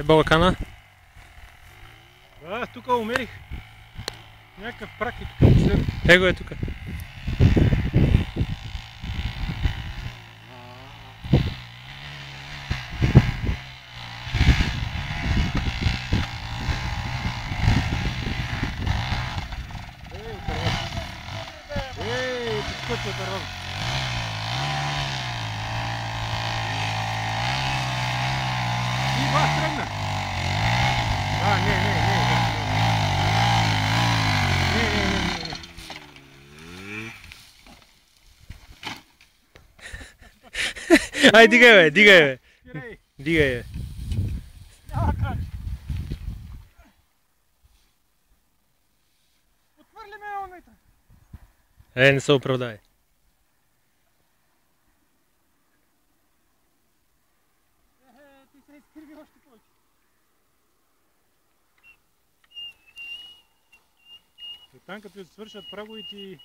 балкана? Тук умерих някакъв прак и тук последно. Его е тук. Тук е отърван. И бас тръгна. Не. Ай, дигай, бе. Дигай, бе. Отвърли ме онайта. Не се оправдай. Ти се изкриви още повече. И там като свършат праговите и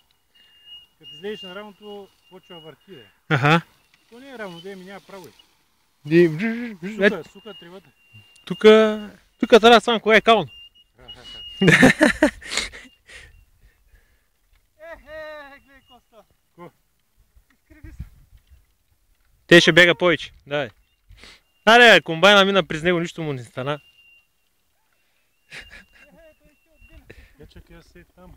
като излезеш на равното, почва върти. Аха. То не е равно, да няма прагове. Суха тревата. Тук трябва само кое е каун. Гледай Коста. Ко? Изкриви се. Те ще бега повече. Давай. Аре, комбайна мина през него, нищо му не стана. Той ще отделя. Я чакай, аз се там.